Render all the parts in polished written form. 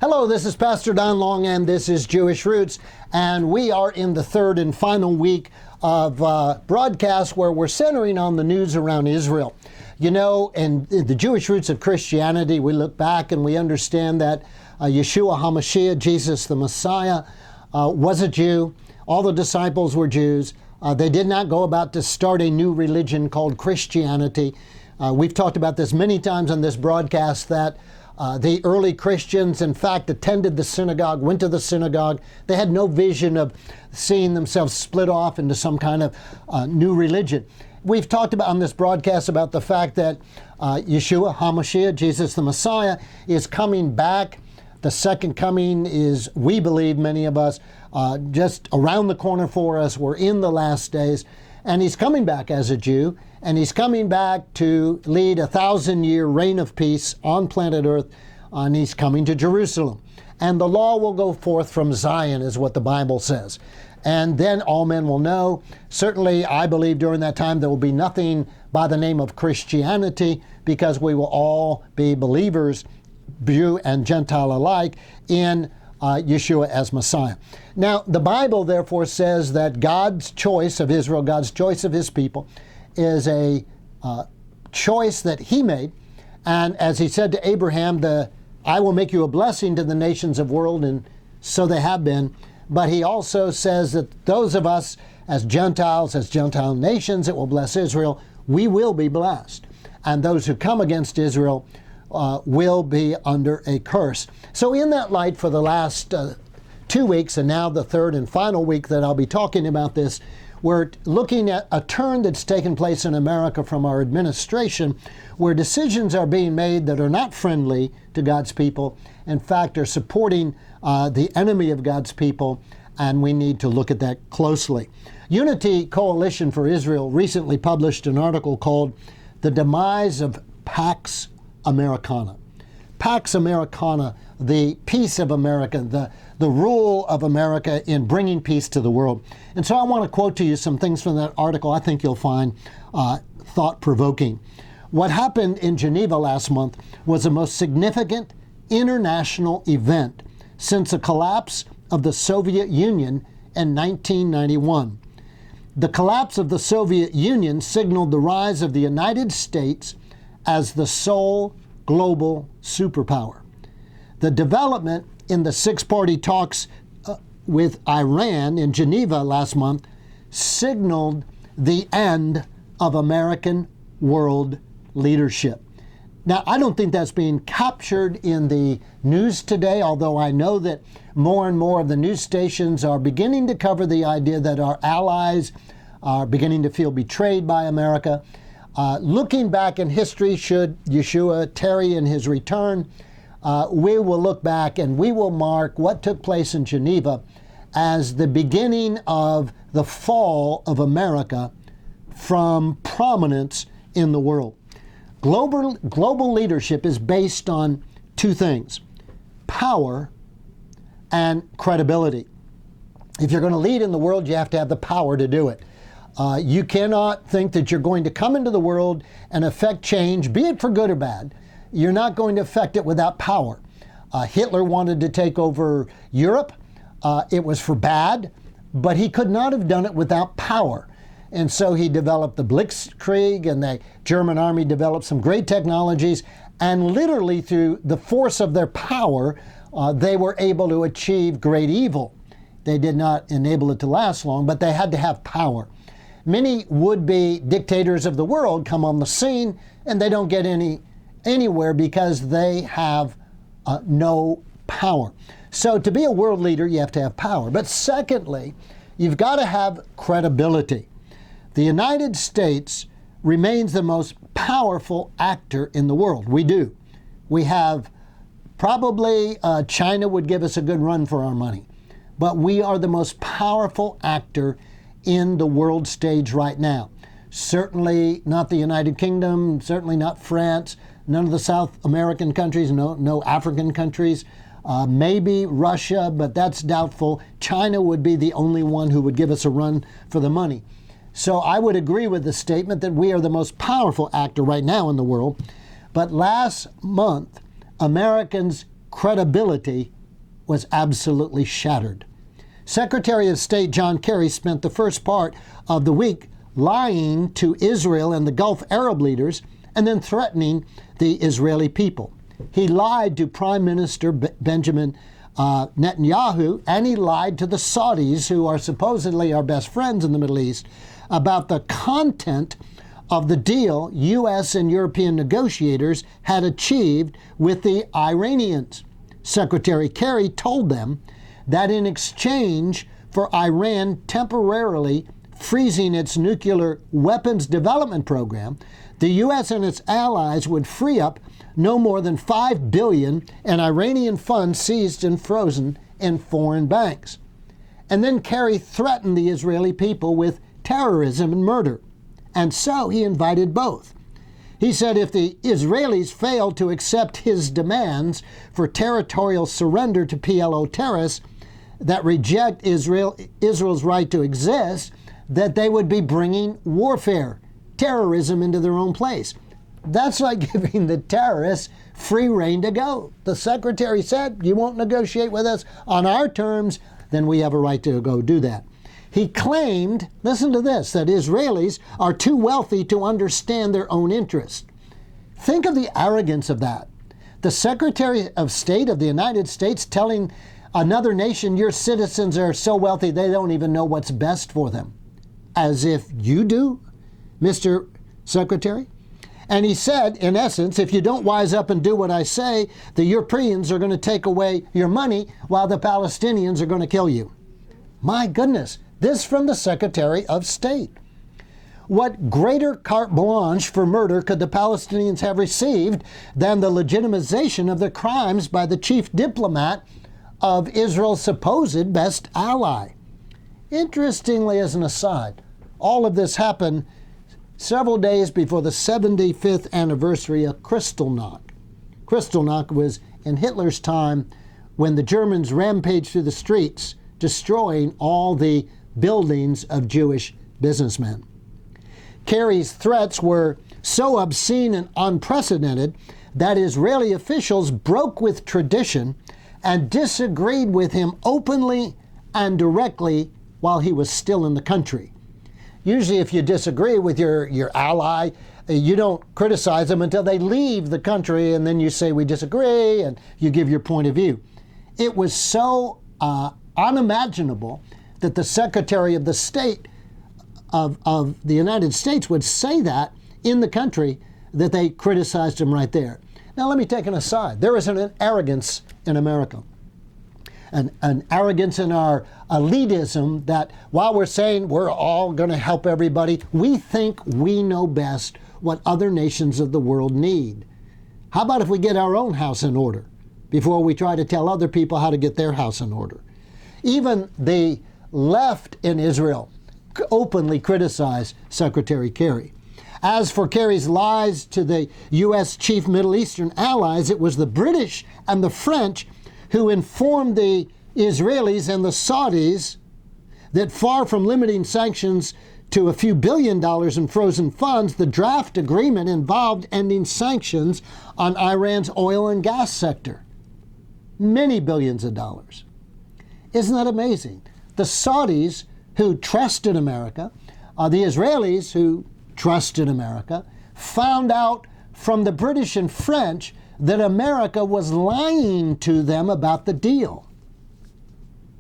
Hello, this is Pastor Don Long, and this is Jewish Roots, and we are in the third and final week of broadcasts where we're centering on the news around Israel. You know, in the Jewish roots of Christianity, we look back and we understand that Yeshua HaMashiach, Jesus the Messiah, was a Jew. All the disciples were Jews. They did not go about to start a new religion called Christianity. We've talked about this many times on this broadcast that the early Christians, in fact, attended the synagogue, went to the synagogue. They had no vision of seeing themselves split off into some kind of new religion. We've talked about on this broadcast about the fact that Yeshua HaMashiach, Jesus the Messiah, is coming back. The second coming is, we believe, many of us, just around the corner for us. We're in the last days. And he's coming back as a Jew, and he's coming back to lead a 1,000-year reign of peace on planet Earth, and he's coming to Jerusalem. And the law will go forth from Zion, is what the Bible says. And then all men will know. Certainly, I believe during that time there will be nothing by the name of Christianity, because we will all be believers, Jew and Gentile alike, in Yeshua as Messiah. Now, the Bible therefore says that God's choice of Israel, God's choice of his people, is a choice that he made. And as he said to Abraham, I will make you a blessing to the nations of the world, and so they have been. But he also says that those of us as Gentiles, as Gentile nations, that will bless Israel, we will be blessed. And those who come against Israel will be under a curse. So in that light, for the last 2 weeks, and now the third and final week that I'll be talking about this, we're looking at a turn that's taken place in America from our administration, where decisions are being made that are not friendly to God's people, in fact are supporting the enemy of God's people, and we need to look at that closely. Unity Coalition for Israel recently published an article called "The Demise of Pax Americana." Pax Americana, the peace of America, the rule of America in bringing peace to the world. And so I want to quote to you some things from that article I think you'll find thought-provoking. What happened in Geneva last month was the most significant international event since the collapse of the Soviet Union in 1991. The collapse of the Soviet Union signaled the rise of the United States as the sole global superpower. The development in the six-party talks with Iran in Geneva last month signaled the end of American world leadership. Now, I don't think that's being captured in the news today, although I know that more and more of the news stations are beginning to cover the idea that our allies are beginning to feel betrayed by America. Looking back in history, should Yeshua tarry in his return, we will look back and we will mark what took place in Geneva as the beginning of the fall of America from prominence in the world. Global leadership is based on two things: power and credibility. If you're going to lead in the world, you have to have the power to do it. You cannot think that you're going to come into the world and affect change, be it for good or bad. You're not going to affect it without power. Hitler wanted to take over Europe. It was for bad, but he could not have done it without power. And so he developed the Blitzkrieg, and the German army developed some great technologies, and literally through the force of their power, they were able to achieve great evil. They did not enable it to last long, but they had to have power. Many would-be dictators of the world come on the scene, and they don't get anywhere because they have no power. So to be a world leader, you have to have power. But secondly, you've got to have credibility. The United States remains the most powerful actor in the world. We do. We have probably, China would give us a good run for our money, but we are the most powerful actor in the world stage right now. Certainly not the United Kingdom, certainly not France, none of the South American countries, no African countries, maybe Russia, but that's doubtful. China would be the only one who would give us a run for the money. So I would agree with the statement that we are the most powerful actor right now in the world. But last month, Americans' credibility was absolutely shattered. Secretary of State John Kerry spent the first part of the week lying to Israel and the Gulf Arab leaders and then threatening the Israeli people. He lied to Prime Minister Benjamin Netanyahu, and he lied to the Saudis, who are supposedly our best friends in the Middle East, about the content of the deal U.S. and European negotiators had achieved with the Iranians. Secretary Kerry told them that in exchange for Iran temporarily freezing its nuclear weapons development program, the U.S. and its allies would free up no more than $5 billion in Iranian funds seized and frozen in foreign banks. And then Kerry threatened the Israeli people with terrorism and murder. And so he invited both. He said if the Israelis failed to accept his demands for territorial surrender to PLO terrorists that reject Israel's right to exist, that they would be bringing warfare, terrorism into their own place. That's like giving the terrorists free rein to go. The secretary said, you won't negotiate with us on our terms, then we have a right to go do that. He claimed, listen to this, that Israelis are too wealthy to understand their own interests. Think of the arrogance of that. The Secretary of State of the United States telling another nation, your citizens are so wealthy they don't even know what's best for them. As if you do, Mr. Secretary? And he said, in essence, if you don't wise up and do what I say, the Europeans are going to take away your money while the Palestinians are going to kill you. My goodness, this from the Secretary of State. What greater carte blanche for murder could the Palestinians have received than the legitimization of their crimes by the chief diplomat of Israel's supposed best ally? Interestingly, as an aside, all of this happened several days before the 75th anniversary of Kristallnacht. Kristallnacht was in Hitler's time when the Germans rampaged through the streets, destroying all the buildings of Jewish businessmen. Kerry's threats were so obscene and unprecedented that Israeli officials broke with tradition and disagreed with him openly and directly while he was still in the country. Usually if you disagree with your ally, you don't criticize them until they leave the country, and then you say we disagree and you give your point of view. It was so unimaginable that the Secretary of the State of the United States would say that in the country that they criticized him right there. Now let me take an aside. There is an arrogance in America. An arrogance in our elitism that while we're saying we're all going to help everybody, we think we know best what other nations of the world need. How about if we get our own house in order before we try to tell other people how to get their house in order? Even the left in Israel openly criticized Secretary Kerry. As for Kerry's lies to the U.S. chief Middle Eastern allies, it was the British and the French who informed the Israelis and the Saudis that far from limiting sanctions to a few $1 billion in frozen funds, the draft agreement involved ending sanctions on Iran's oil and gas sector. Many billions of dollars. Isn't that amazing? The Saudis, who trusted America, the Israelis, who trusted America, found out from the British and French that America was lying to them about the deal.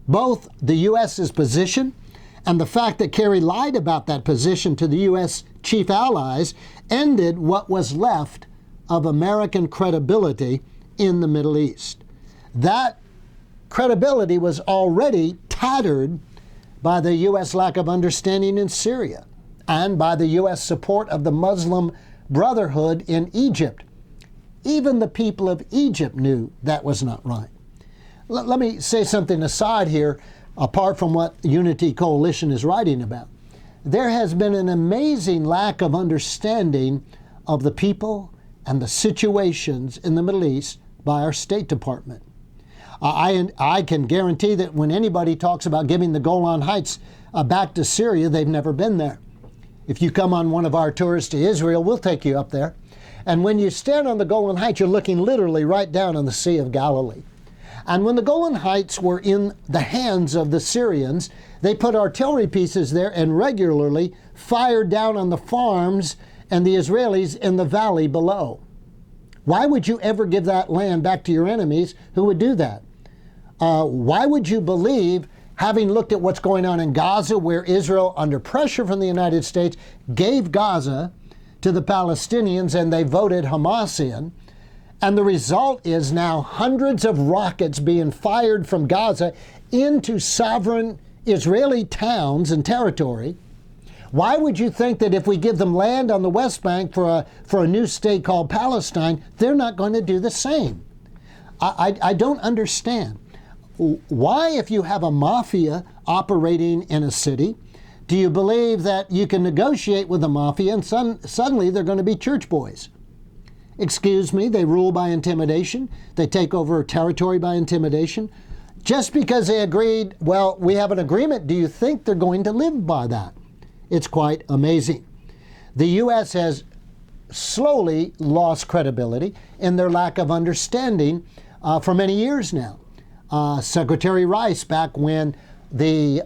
Both the U.S.'s position and the fact that Kerry lied about that position to the U.S. chief allies ended what was left of American credibility in the Middle East. That credibility was already tattered by the U.S. lack of understanding in Syria and by the U.S. support of the Muslim Brotherhood in Egypt. Even the people of Egypt knew that was not right. Let me say something aside here, apart from what Unity Coalition is writing about. There has been an amazing lack of understanding of the people and the situations in the Middle East by our State Department. I can guarantee that when anybody talks about giving the Golan Heights back to Syria, they've never been there. If you come on one of our tours to Israel, we'll take you up there. And when you stand on the Golan Heights, you're looking literally right down on the Sea of Galilee. And when the Golan Heights were in the hands of the Syrians, they put artillery pieces there and regularly fired down on the farms and the Israelis in the valley below. Why would you ever give that land back to your enemies who would do that? Why would you believe, having looked at what's going on in Gaza, where Israel, under pressure from the United States, gave Gaza to the Palestinians and they voted Hamas in, and the result is now hundreds of rockets being fired from Gaza into sovereign Israeli towns and territory? Why would you think that if we give them land on the West Bank for a new state called Palestine, they're not going to do the same? I don't understand. Why, if you have a mafia operating in a city, do you believe that you can negotiate with the mafia and suddenly they're going to be church boys? Excuse me, they rule by intimidation. They take over territory by intimidation. Just because they agreed, well, we have an agreement, do you think they're going to live by that? It's quite amazing. The U.S. has slowly lost credibility in their lack of understanding for many years now. Secretary Rice, back when the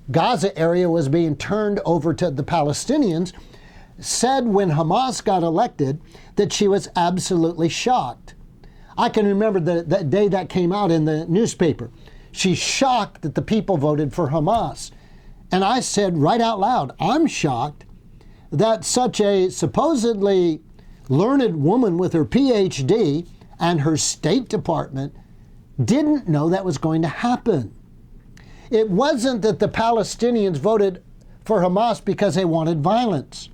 Gaza area was being turned over to the Palestinians, said when Hamas got elected that she was absolutely shocked. I can remember the day that came out in the newspaper. She's shocked that the people voted for Hamas. And I said right out loud, I'm shocked that such a supposedly learned woman with her PhD and her State Department didn't know that was going to happen. It wasn't that the Palestinians voted for Hamas because they wanted violence.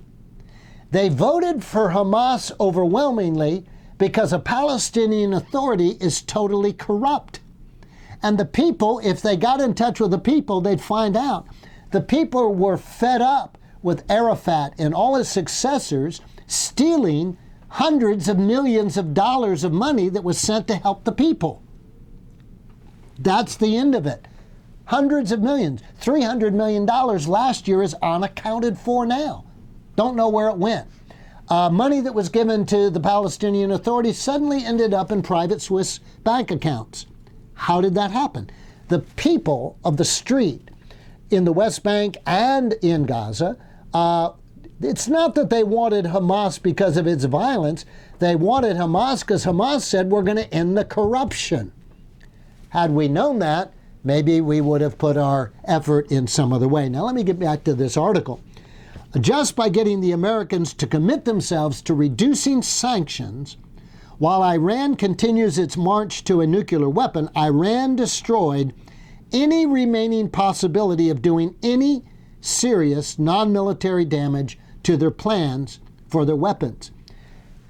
They voted for Hamas overwhelmingly because a Palestinian Authority is totally corrupt. And the people, if they got in touch with the people, they'd find out. The people were fed up with Arafat and all his successors stealing hundreds of millions of dollars of money that was sent to help the people. That's the end of it. Hundreds of millions. $300 million last year is unaccounted for now. Don't know where it went. Money that was given to the Palestinian Authority suddenly ended up in private Swiss bank accounts. How did that happen? The people of the street in the West Bank and in Gaza, it's not that they wanted Hamas because of its violence. They wanted Hamas because Hamas said, we're going to end the corruption. Had we known that, maybe we would have put our effort in some other way. Now let me get back to this article. Just by getting the Americans to commit themselves to reducing sanctions, while Iran continues its march to a nuclear weapon, Iran destroyed any remaining possibility of doing any serious non-military damage to their plans for their weapons.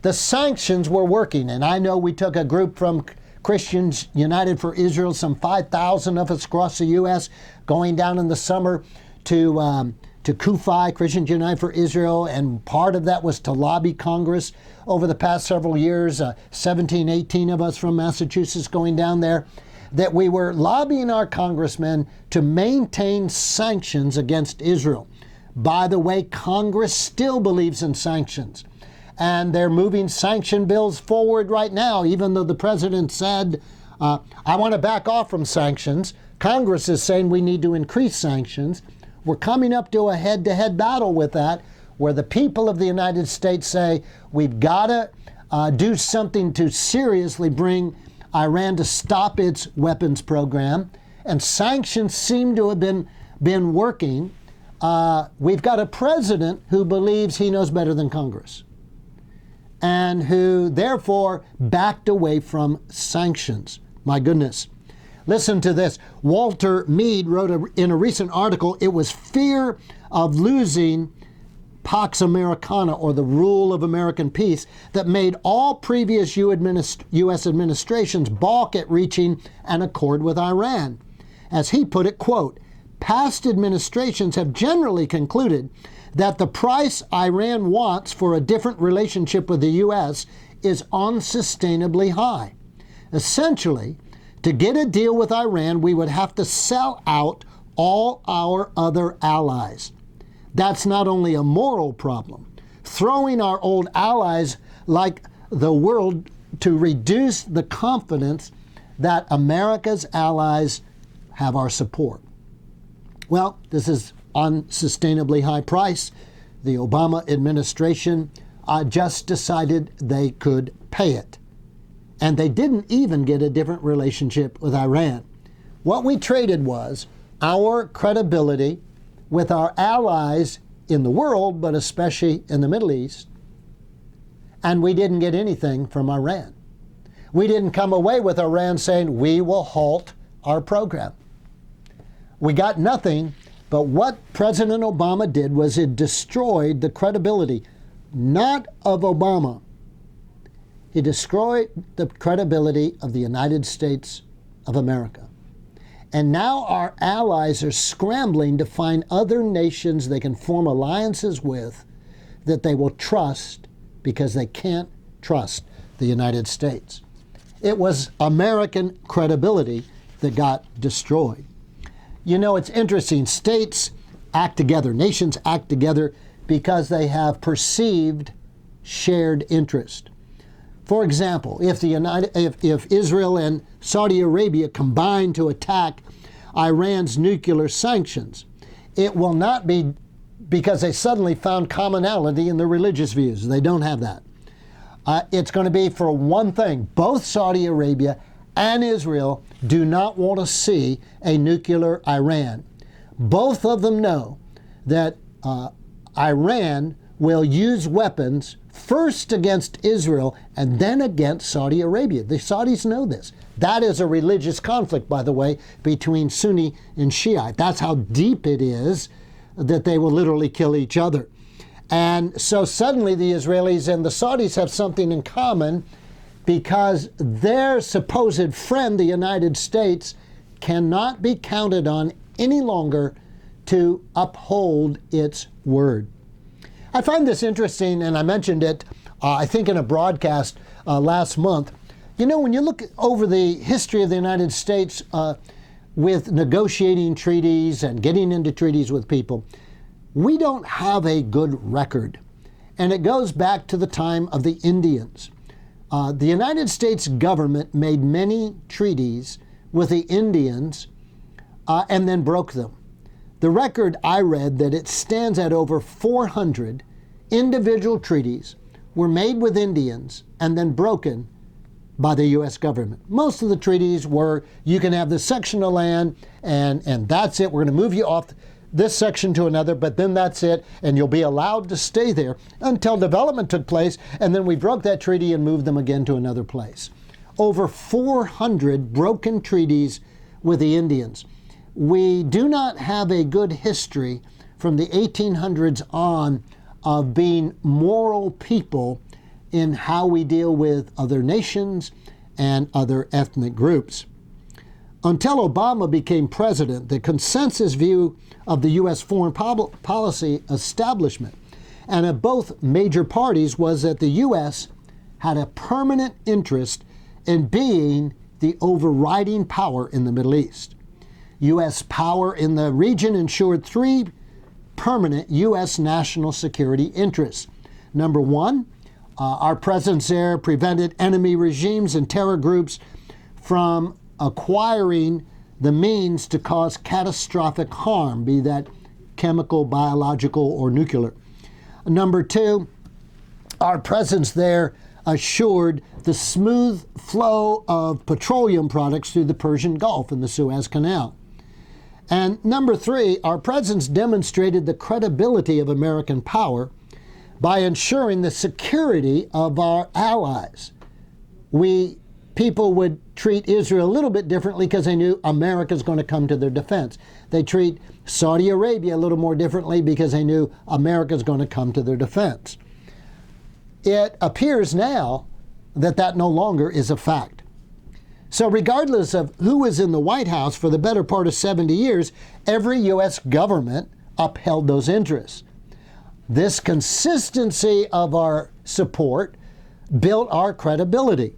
The sanctions were working, and I know we took a group from Christians United for Israel, some 5,000 of us across the U.S., going down in the summer to CUFI, Christians United for Israel, and part of that was to lobby Congress over the past several years, 17, 18 of us from Massachusetts going down there, that we were lobbying our congressmen to maintain sanctions against Israel. By the way, Congress still believes in sanctions, and they're moving sanction bills forward right now, even though the president said, I want to back off from sanctions. Congress is saying we need to increase sanctions. We're coming up to a head-to-head battle with that, where the people of the United States say we've got to do something to seriously bring Iran to stop its weapons program, and sanctions seem to have been working. We've got a president who believes he knows better than Congress, and who therefore backed away from sanctions. My goodness. Listen to this. Walter Mead wrote in a recent article, it was fear of losing Pax Americana, or the rule of American peace, that made all previous U.S. administrations balk at reaching an accord with Iran. As he put it, quote, past administrations have generally concluded that the price Iran wants for a different relationship with the U.S. is unsustainably high. Essentially, to get a deal with Iran, we would have to sell out all our other allies. That's not only a moral problem. Throwing our old allies like the world to reduce the confidence that America's allies have our support. Well, this is unsustainably high price. The Obama administration just decided they could pay it. And they didn't even get a different relationship with Iran. What we traded was our credibility with our allies in the world, but especially in the Middle East, and we didn't get anything from Iran. We didn't come away with Iran saying, we will halt our program. We got nothing, but what President Obama did was it destroyed the credibility, not of Obama. He destroyed the credibility of the United States of America. And now our allies are scrambling to find other nations they can form alliances with that they will trust, because they can't trust the United States. It was American credibility that got destroyed. You know, it's interesting. States act together, nations act together because they have perceived shared interest. For example, if Israel and Saudi Arabia combine to attack Iran's nuclear sanctions, it will not be because they suddenly found commonality in their religious views. They don't have that. It's going to be for one thing. Both Saudi Arabia and Israel do not want to see a nuclear Iran. Both of them know that Iran will use weapons first against Israel and then against Saudi Arabia. The Saudis know this. That is a religious conflict, by the way, between Sunni and Shiite. That's how deep it is that they will literally kill each other. And so suddenly the Israelis and the Saudis have something in common, because their supposed friend, the United States, cannot be counted on any longer to uphold its word. I find this interesting, and I mentioned it, I think, in a broadcast last month. You know, when you look over the history of the United States with negotiating treaties and getting into treaties with people, we don't have a good record. And it goes back to the time of the Indians. The United States government made many treaties with the Indians and then broke them. The record I read that it stands at over 400 individual treaties were made with Indians and then broken by the U.S. government. Most of the treaties were, you can have this section of land and that's it. We're going to move you off this section to another, but then that's it, and you'll be allowed to stay there until development took place, and then we broke that treaty and moved them again to another place. Over 400 broken treaties with the Indians. We do not have a good history from the 1800s on of being moral people in how we deal with other nations and other ethnic groups. Until Obama became president, the consensus view of the U.S. foreign policy establishment and of both major parties was that the U.S. had a permanent interest in being the overriding power in the Middle East. U.S. power in the region ensured three permanent U.S. national security interests. Number one, our presence there prevented enemy regimes and terror groups from acquiring the means to cause catastrophic harm, be that chemical, biological, or nuclear. Number two, our presence there assured the smooth flow of petroleum products through the Persian Gulf and the Suez Canal. And number three, our presence demonstrated the credibility of American power by ensuring the security of our allies. People would treat Israel a little bit differently because they knew America's going to come to their defense. They treat Saudi Arabia a little more differently because they knew America's going to come to their defense. It appears now that that no longer is a fact. So regardless of who was in the White House for the better part of 70 years, every U.S. government upheld those interests. This consistency of our support built our credibility,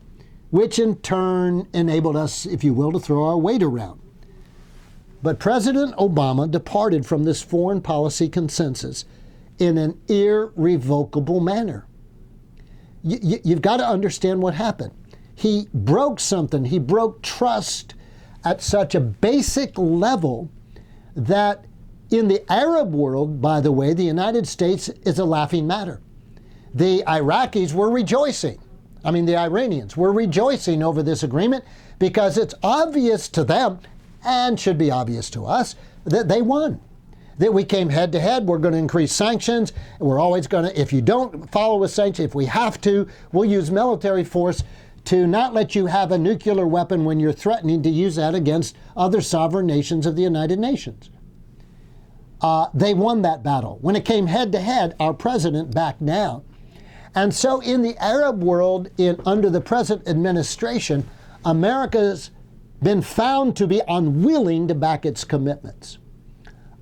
which in turn enabled us, if you will, to throw our weight around. But President Obama departed from this foreign policy consensus in an irrevocable manner. You've got to understand what happened. he broke something. He broke trust at such a basic level that in the Arab world, by the way, the United States is a laughing matter. The Iraqis were rejoicing. The Iranians were rejoicing over this agreement because it's obvious to them, and should be obvious to us, that they won. That we came head to head, we're going to increase sanctions, and we're always going to, if you don't follow a sanction, if we have to, we'll use military force to not let you have a nuclear weapon when you're threatening to use that against other sovereign nations of the United Nations. They won that battle. When it came head to head, our president backed down. And so in the Arab world, under the present administration, America's been found to be unwilling to back its commitments.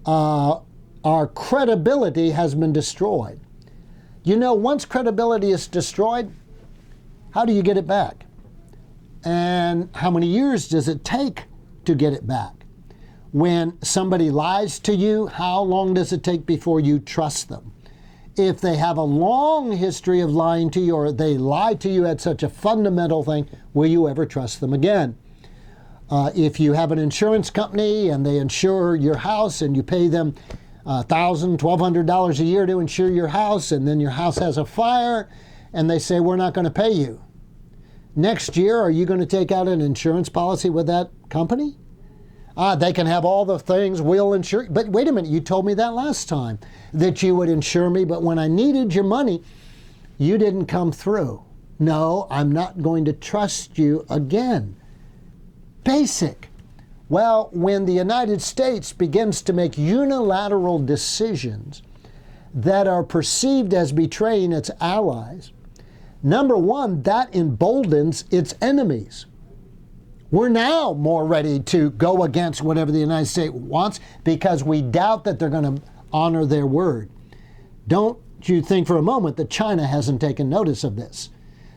Our credibility has been destroyed. Once credibility is destroyed, how do you get it back? And how many years does it take to get it back? When somebody lies to you, how long does it take before you trust them? If they have a long history of lying to you, or they lie to you at such a fundamental thing, will you ever trust them again? If you have an insurance company and they insure your house and you pay them $1,000, $1,200 a year to insure your house, and then your house has a fire and they say, we're not going to pay you. Next year, are you going to take out an insurance policy with that company? They can have all the things, we'll insure. But wait a minute, you told me that last time, that you would insure me, but when I needed your money, you didn't come through. No, I'm not going to trust you again. Basic. Well, when the United States begins to make unilateral decisions that are perceived as betraying its allies, number one, that emboldens its enemies. We're now more ready to go against whatever the United States wants because we doubt that they're going to honor their word. Don't you think for a moment that China hasn't taken notice of this?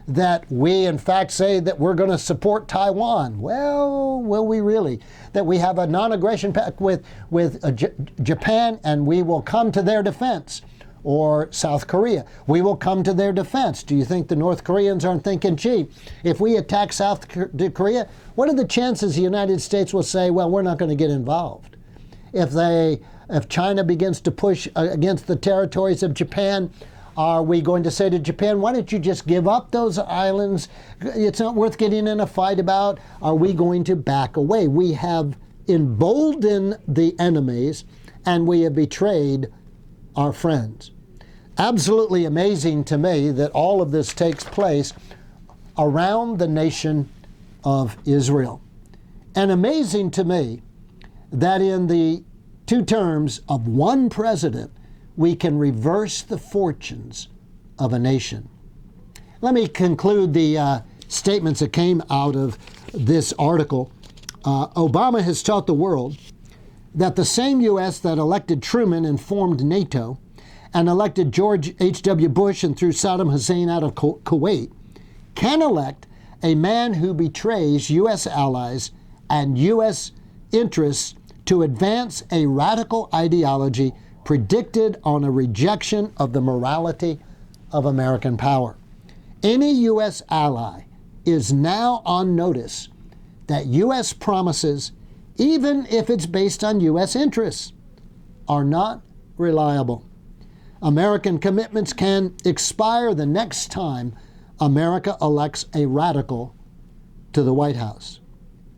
That we, in fact, say that we're going to support Taiwan. Well, will we really? That we have a non-aggression pact with Japan and we will come to their defense. Or South Korea. We will come to their defense. Do you think the North Koreans aren't thinking, gee, if we attack South Korea, what are the chances the United States will say, well, we're not going to get involved? If China begins to push against the territories of Japan, are we going to say to Japan, why don't you just give up those islands? It's not worth getting in a fight about. Are we going to back away? We have emboldened the enemies and we have betrayed our friends. Absolutely amazing to me that all of this takes place around the nation of Israel. And amazing to me that in the 2 terms of one president, we can reverse the fortunes of a nation. Let me conclude the statements that came out of this article. Obama has taught the world that the same U.S. that elected Truman and formed NATO and elected George H.W. Bush and threw Saddam Hussein out of Kuwait can elect a man who betrays U.S. allies and U.S. interests to advance a radical ideology predicted on a rejection of the morality of American power. Any U.S. ally is now on notice that U.S. promises, even if it's based on U.S. interests, are not reliable. American commitments can expire the next time America elects a radical to the White House.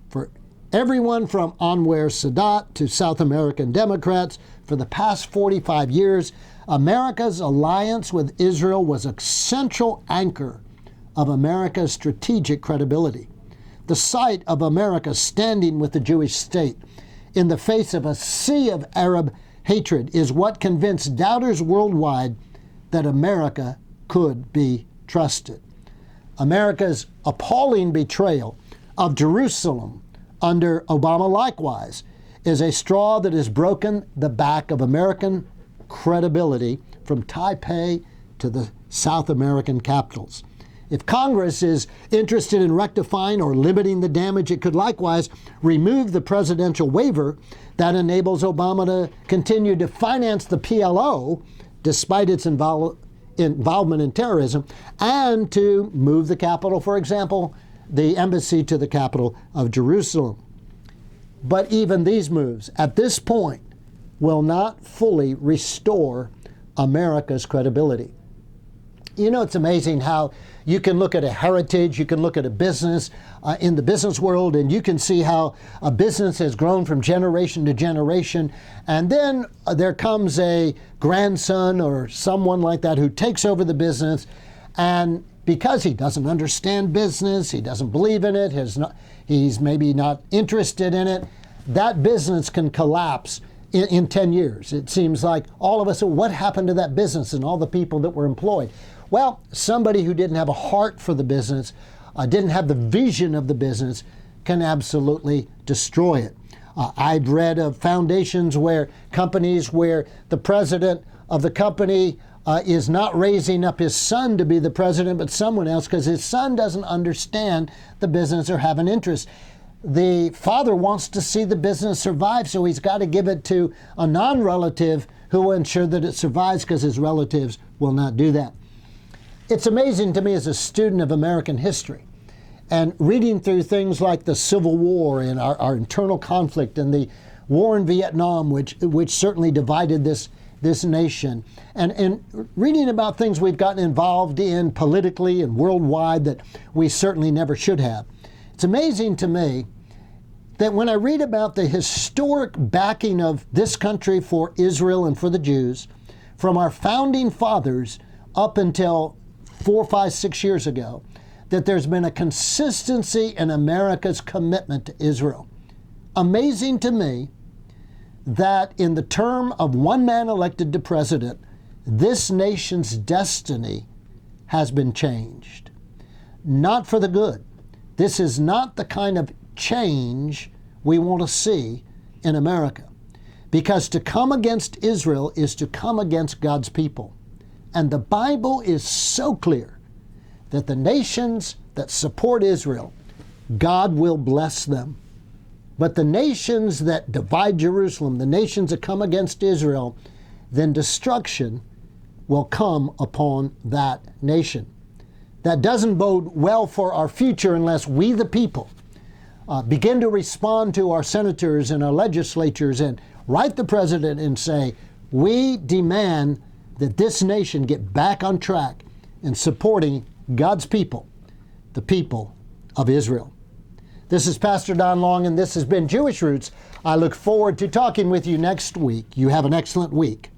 For everyone from Anwar Sadat to South American Democrats, for the past 45 years, America's alliance with Israel was a central anchor of America's strategic credibility. The sight of America standing with the Jewish state in the face of a sea of Arab hatred is what convinced doubters worldwide that America could be trusted. America's appalling betrayal of Jerusalem under Obama, likewise, is a straw that has broken the back of American credibility from Taipei to the South American capitals. If Congress is interested in rectifying or limiting the damage, it could likewise remove the presidential waiver that enables Obama to continue to finance the PLO, despite its involvement in terrorism, and to move the capital, for example, the embassy to the capital of Jerusalem. But even these moves, at this point, will not fully restore America's credibility. You know, it's amazing how you can look at a heritage, you can look at a business in the business world, and you can see how a business has grown from generation to generation. And then there comes a grandson or someone like that who takes over the business, and because he doesn't understand business, he doesn't believe in it, he's maybe not interested in it, that business can collapse in 10 years. It seems like all of us, what happened to that business and all the people that were employed? Well, somebody who didn't have a heart for the business, didn't have the vision of the business, can absolutely destroy it. I've read of foundations where companies where the president of the company is not raising up his son to be the president, but someone else, because his son doesn't understand the business or have an interest. The father wants to see the business survive, so he's got to give it to a non-relative who will ensure that it survives, because his relatives will not do that. It's amazing to me as a student of American history and reading through things like the Civil War and our internal conflict and the war in Vietnam, which certainly divided this nation, and reading about things we've gotten involved in politically and worldwide that we certainly never should have. It's amazing to me that when I read about the historic backing of this country for Israel and for the Jews, from our founding fathers up until 4, 5, 6 years ago, that there's been a consistency in America's commitment to Israel. Amazing to me that in the term of one man elected to president, this nation's destiny has been changed. Not for the good. This is not the kind of change we want to see in America. Because to come against Israel is to come against God's people. And the Bible is so clear that the nations that support Israel, God will bless them. But the nations that divide Jerusalem, the nations that come against Israel, then destruction will come upon that nation. That doesn't bode well for our future unless we, the people, begin to respond to our senators and our legislatures and write the president and say, we demand that this nation get back on track in supporting God's people, the people of Israel. This is Pastor Don Long, and this has been Jewish Roots. I look forward to talking with you next week. You have an excellent week.